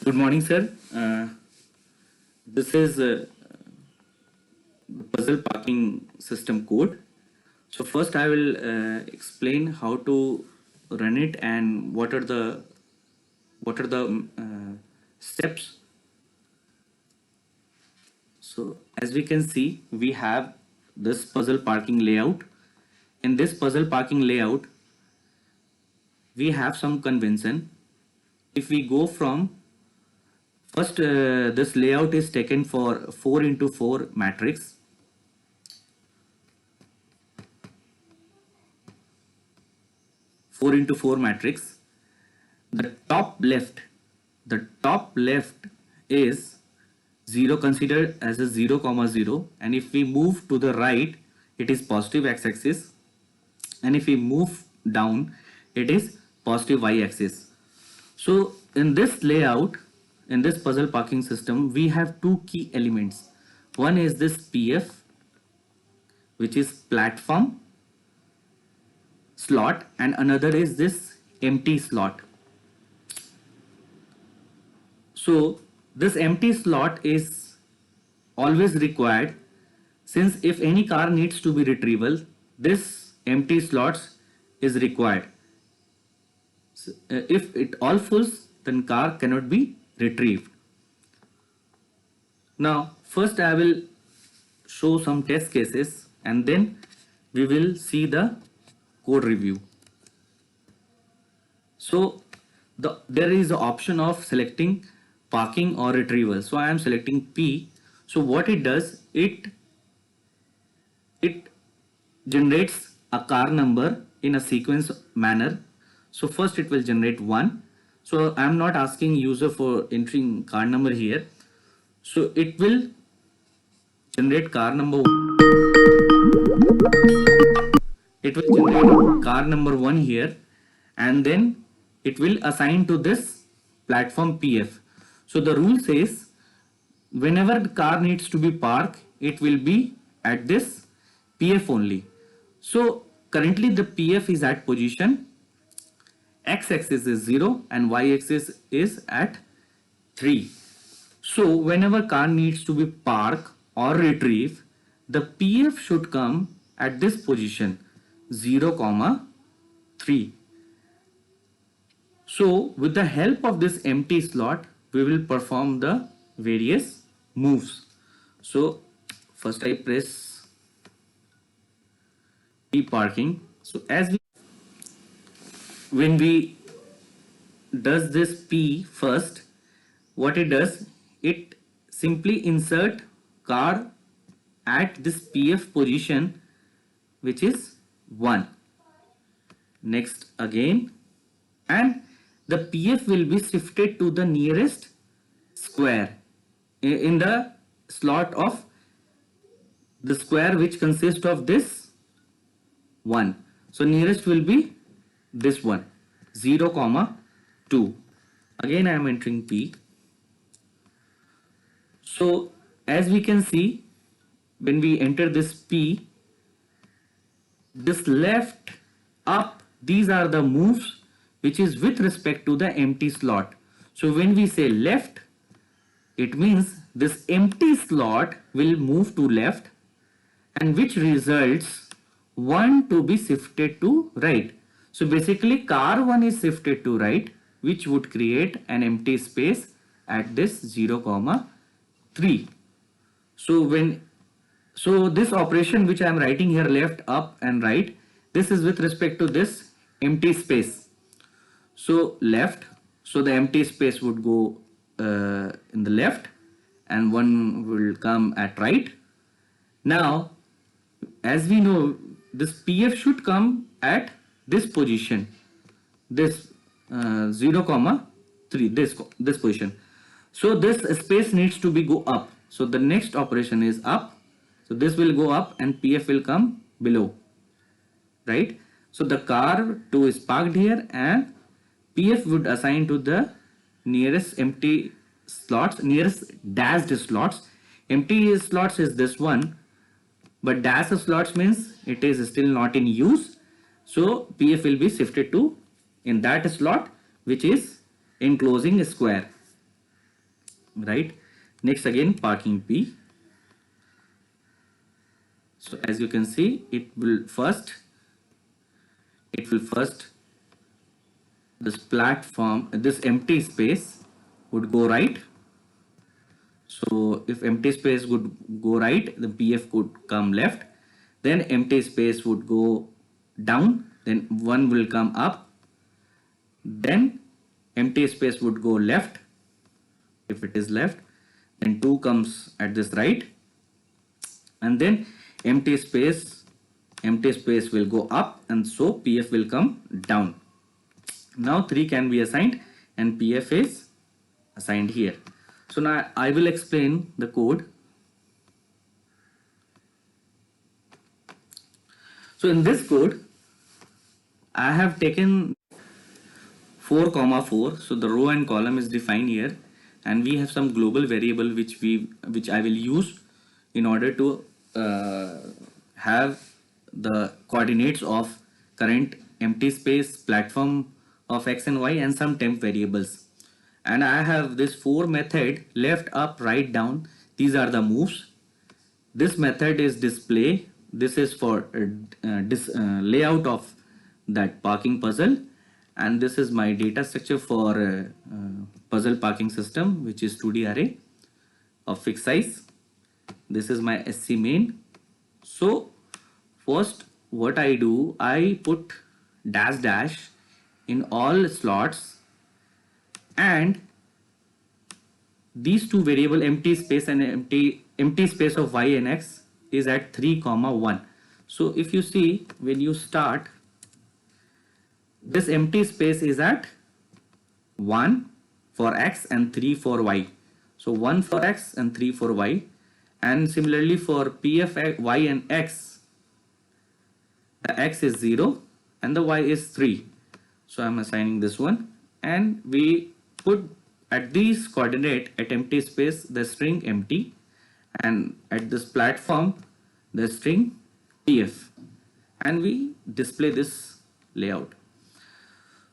Good morning, sir. This is the puzzle parking system code. So first I will explain how to run it and what are the steps. So as we can see, we have this puzzle parking layout. In this puzzle parking layout, we have some convention. If we go from first, this layout is taken for 4 into 4 matrix. Four into 4 matrix. The top left is 0, considered as a 0 comma 0, and if we move to the right it is positive x-axis, and if we move down it is positive y-axis. So in this layout, in this puzzle parking system, we have two key elements. One is this PF, which is platform slot, and another is this empty slot. So this empty slot is always required, since if any car needs to be retrieval, this empty slots is required. So, if it all fills, then car cannot be retrieved. Now first I will show some test cases and then we will see the code review. So there is the option of selecting parking or retrieval. So I am selecting P. So what it does, it generates a car number in a sequence manner. So first it will generate 1. So I am not asking user for entering car number here. So it will generate car number 1. It will generate car number 1 here, and then it will assign to this platform PF. So the rule says whenever the car needs to be parked, it will be at this PF only. So currently the PF is at position, x-axis is 0 and y-axis is at 3. So whenever car needs to be parked or retrieve, the PF should come at this position 0, 3. So with the help of this empty slot, we will perform the various moves. So first I press P parking. So when we does this P first, what it does, it simply insert car at this PF position, which is 1. Next again, and the PF will be shifted to the nearest square in the slot of the square which consists of this 1. So nearest will be this one, 0, 2. Again I am entering P. So as we can see, when we enter this P, this left, up, these are the moves which is with respect to the empty slot. So when we say left, it means this empty slot will move to left, and which results 1 to be shifted to right. So basically car 1 is shifted to right, which would create an empty space at this 0, 3. So this operation which I am writing here, left, up and right, this is with respect to this empty space. So left, so the empty space would go in the left and 1 will come at right. Now as we know, this PF should come at this position, this 0, 3, this position. So this space needs to be go up. So the next operation is up. So this will go up and PF will come below, right? So the car 2 is parked here and PF would assign to the nearest empty slots, nearest dashed slots. Empty slots is this one, but dash slots means it is still not in use. So PF will be shifted to in that slot which is enclosing square. right? Next again parking P. So as you can see, it will first this platform, this empty space would go right. So if empty space would go right, the PF could come left, then empty space would go down, then one will come up, then empty space would go left. If it is left, then 2 comes at this right, and then empty space will go up, and so PF will come down. Now 3 can be assigned and PF is assigned here. So now I will explain the code. So in this code, I have taken 4, 4. So the row and column is defined here, and we have some global variable which I will use in order to have the coordinates of current empty space, platform of x and y, and some temp variables. And I have this 4 method, left, up, right, down. These are the moves. This method is display. This is for layout of that parking puzzle, and this is my data structure for puzzle parking system, which is 2D array of fixed size. This is my SC main. So first what I do, I put dash in all slots, and these two variable empty space and empty space of y and x is at 3, 1. So if you see, when you start, this empty space is at 1 for x and 3 for y. So 1 for x and 3 for y. And similarly for PF y and x, the x is 0 and the y is 3. So I'm assigning this one, and we put at these coordinate at empty space the string empty, and at this platform the string PF, and we display this layout.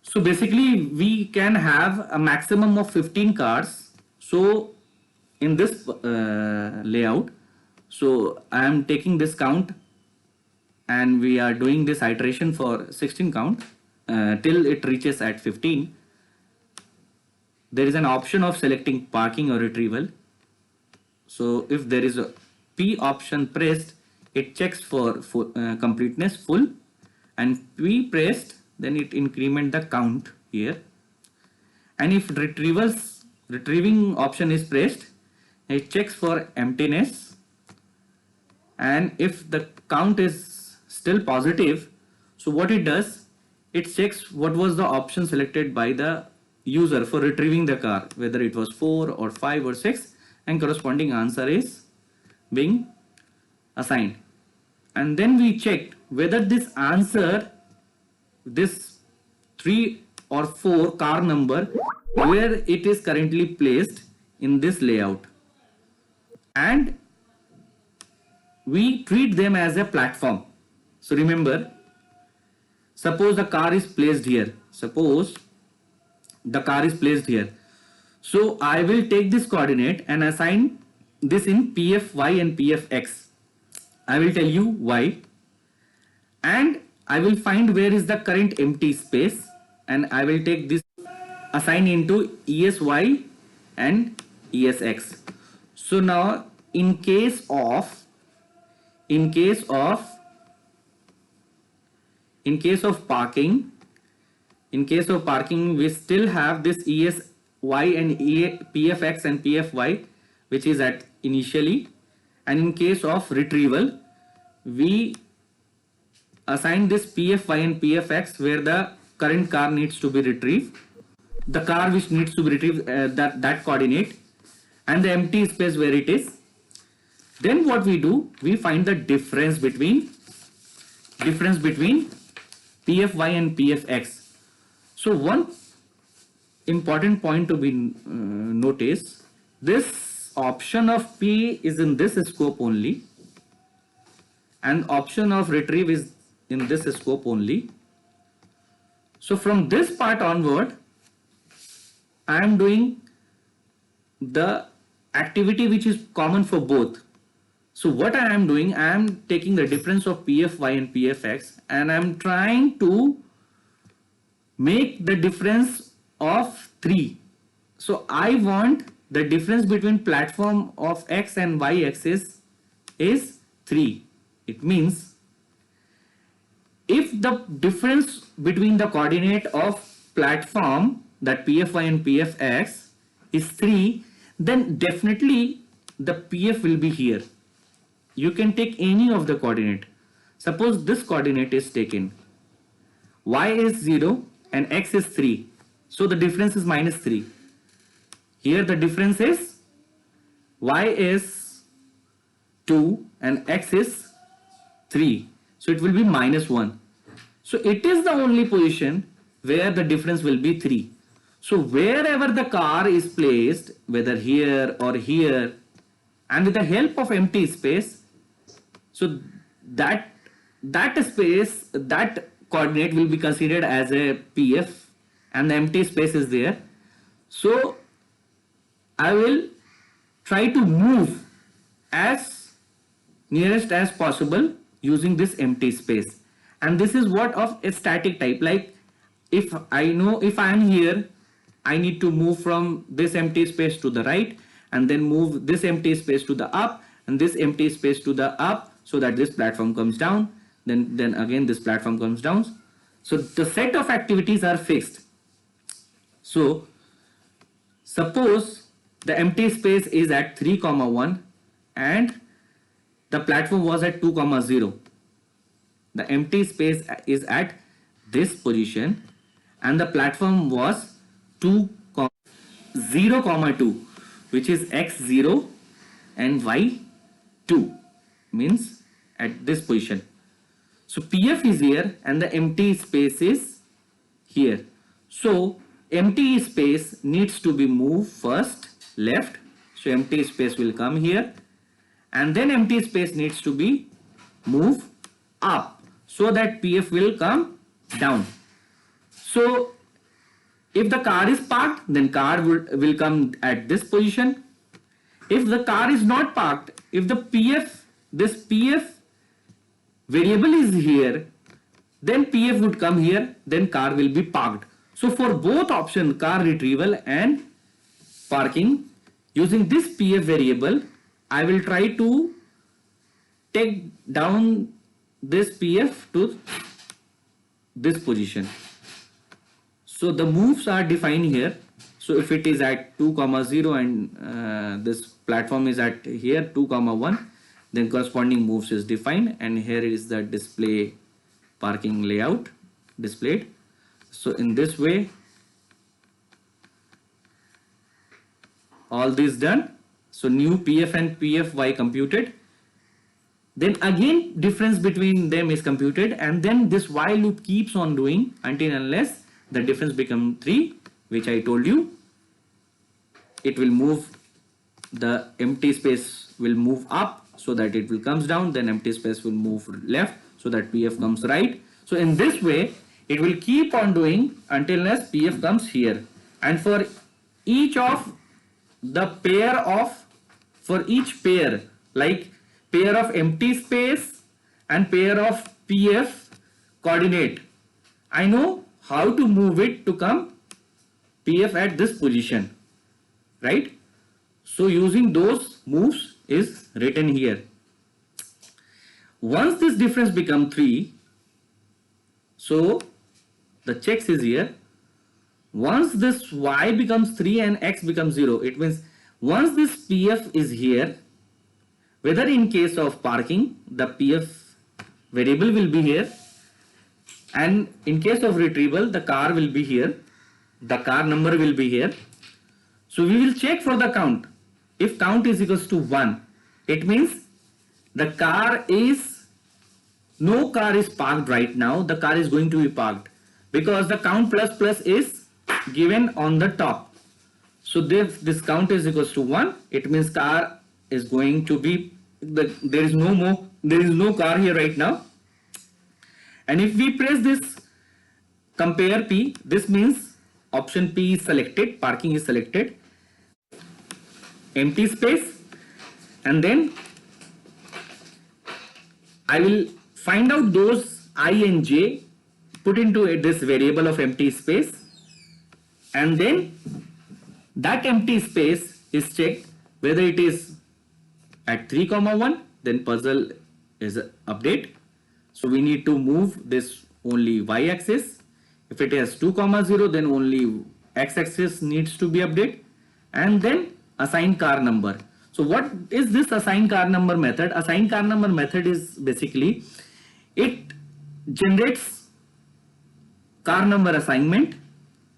So basically we can have a maximum of 15 cars. So in this layout, so I am taking this count, and we are doing this iteration for 16 count till it reaches at 15. There is an option of selecting parking or retrieval. So if there is a P option pressed, it checks for completeness full, and P pressed, then it increment the count here. And if retrieving option is pressed, it checks for emptiness, and if the count is still positive, so what it does, it checks what was the option selected by the user for retrieving the car, whether it was 4 or 5 or 6, and corresponding answer is being assigned. And then we checked whether this answer, this 3 or 4 car number, where it is currently placed in this layout, and we treat them as a platform. So remember, suppose the car is placed here. So I will take this coordinate and assign this in PFY and PFX. I will tell you why, and I will find where is the current empty space, and I will take this assign into ESY and ESX. So now in case of parking, we still have this ESY and PFX and PFY, which is at initially, and in case of retrieval, we assign this PFY and PFX where the current car needs to be retrieved, the car which needs to be retrieved, that coordinate, and the empty space where it is. Then what we do, we find the difference between PFY and PFX. So one important point to be noticed, this option of P is in this scope only, and option of retrieve is in this scope only. So from this part onward, I am doing the activity which is common for both. So what I am doing, I am taking the difference of pfy and pfx and I am trying to make the difference of 3. So I want the difference between platform of x and y axis is 3. It means if the difference between the coordinate of platform, that pfy and pfx, is 3, then definitely the pf will be here. You can take any of the coordinate. Suppose this coordinate is taken, y is 0 and x is 3, so the difference is minus 3. Here the difference is y is 2 and x is 3, so it will be minus 1. So it is the only position where the difference will be 3. So wherever the car is placed, whether here or here, and with the help of empty space, so that space, that coordinate will be considered as a pf and the empty space is there. So I will try to move as nearest as possible using this empty space, and this is what of a static type. Like if I know if I am here, I need to move from this empty space to the right and then move this empty space to the up and this empty space to the up, so that this platform comes down, then again this platform comes down. So the set of activities are fixed. So suppose the empty space is at 3, 1 and the platform was at 2, 0. The empty space is at this position and the platform was 2, 0, 2, which is x0 and y2, means at this position. So pf is here and the empty space is here. So empty space needs to be moved first left, so empty space will come here, and then empty space needs to be moved up so that pf will come down. So if the car is parked, then car will come at this position. If the car is not parked, if the this pf variable is here, then pf would come here, then car will be parked. So for both option, car retrieval and parking, using this pf variable, I will try to take down this pf to this position. So the moves are defined here. So if it is at 2, 0 and this platform is at here 2, 1, then corresponding moves is defined, and here is the display parking layout displayed. So in this way, all this done. So new pf and pfy computed. Then again difference between them is computed, and then this while loop keeps on doing until unless the difference become 3, which I told you. It will move, the empty space will move up so that it will comes down, then empty space will move left so that pf comes right. So in this way it will keep on doing until unless pf comes here. And for each of the pair of, for each pair, like pair of empty space and pair of pf coordinate, I know how to move it to come pf at this position, right? So using those moves is written here. Once this difference become 3, so the checks is here. Once this y becomes 3 and x becomes 0, it means once this pf is here, whether in case of parking, the pf variable will be here, and in case of retrieval, the car will be here, the car number will be here. So we will check for the count. If count is equals to 1, it means the car is, no car is parked right now, the car is going to be parked, because the count plus plus is given on the top. So this count is equals to 1, it means car is going to be, there is no car here right now. And if we press this compare P, this means option P is selected, parking is selected. empty space, and then I will find out those I and j, put into this variable of empty space, and then that empty space is checked whether it is at 3 comma 1, then puzzle is update. So we need to move this only y axis. If it has 2 comma 0, then only x axis needs to be updated, and then assign car number. So what is this assign car number method? Assign car number method is basically, it generates car number assignment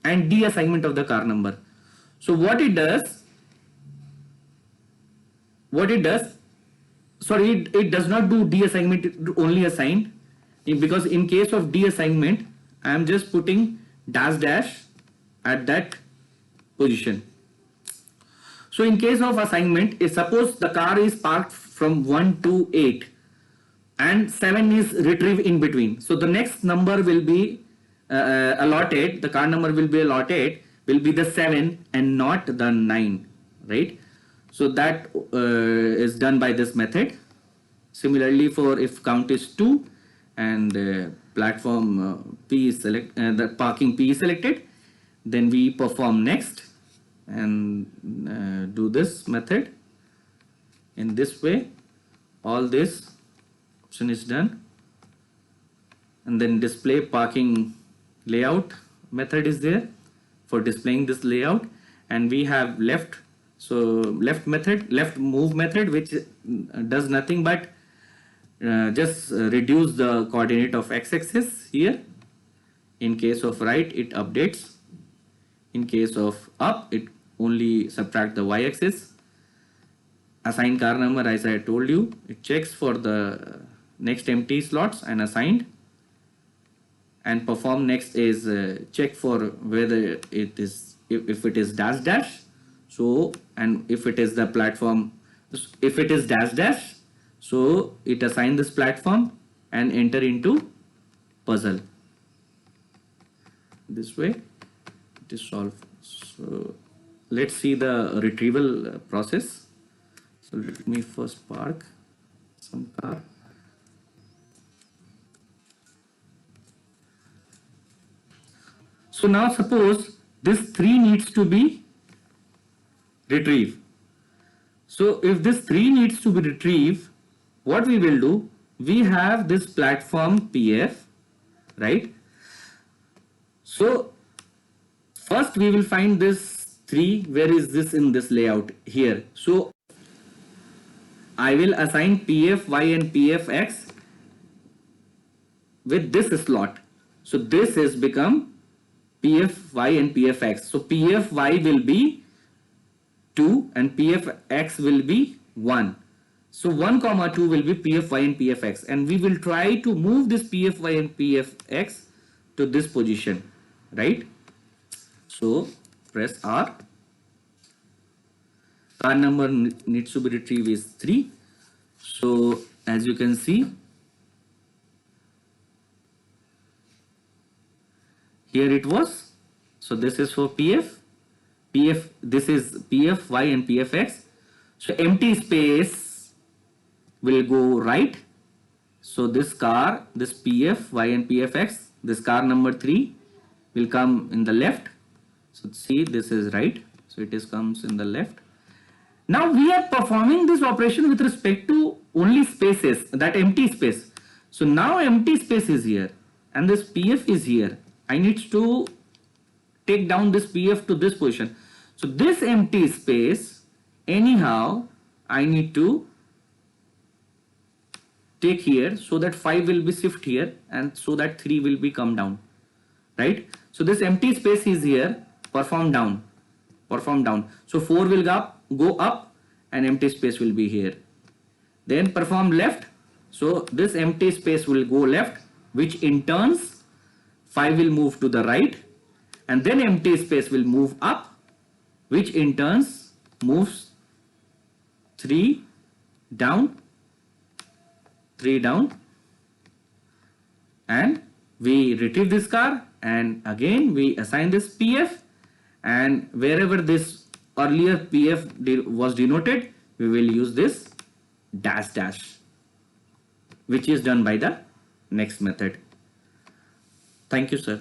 and de-assignment of the car number. So what it does, sorry, it does not do de-assignment, it only assign, because in case of de-assignment I am just putting dash dash at that position. So in case of assignment, if suppose the car is parked from 1 to 8 and 7 is retrieved in between, so the next number will be allotted, the car number will be allotted, will be the 7 and not the 9, right? So that is done by this method. Similarly, for if count is 2 and platform P is the parking P is selected, then we perform next and do this method. In this way, all this option is done, and then display parking layout method is there for displaying this layout, and we have left. So left move method, which does nothing but just reduce the coordinate of x-axis here. In case of right, it updates. In case of up, it only subtract the y-axis. Assign car number, as I told you, it checks for the next empty slots and assigned. And perform next is check for whether it is, if it is dash dash. So, and if it is the platform, if it is dash dash, so it assign this platform and enter into puzzle. This way it is solved. So let's see the retrieval process. So let me first park some car. So now suppose this 3 needs to be retrieved. So if this 3 needs to be retrieved, what we will do, we have this platform PF, right? So first we will find this 3, where is this in this layout? Here. So I will assign PFY and PFX with this slot. So this has become PFY and PFX. So PFY will be 2 and PFX will be 1. So 1 comma 2 will be PFY and PFX, and we will try to move this PFY and PFX to this position, right? So press R. Car number needs to be retrieved is 3. So as you can see, here it was. So this is for PF, this is PFY and PFX. So empty space will go right. So this car, this PFY and PFX, this car number 3 will come in the left. So see, this is right. So it is comes in the left. Now we are performing this operation with respect to only spaces, that empty space. So now empty space is here and this PF is here. I need to take down this PF to this position. So this empty space, anyhow, I need to take here, so that 5 will be shift here and so that 3 will be come down, right? So this empty space is here, perform down. So 4 will go up and empty space will be here. Then perform left. So this empty space will go left, which in turns 5 will move to the right, and then empty space will move up, which in turns moves 3 down, and we retrieve this car, and again we assign this PF, and wherever this earlier PF was denoted, we will use this dash dash, which is done by the next method. Thank you, sir.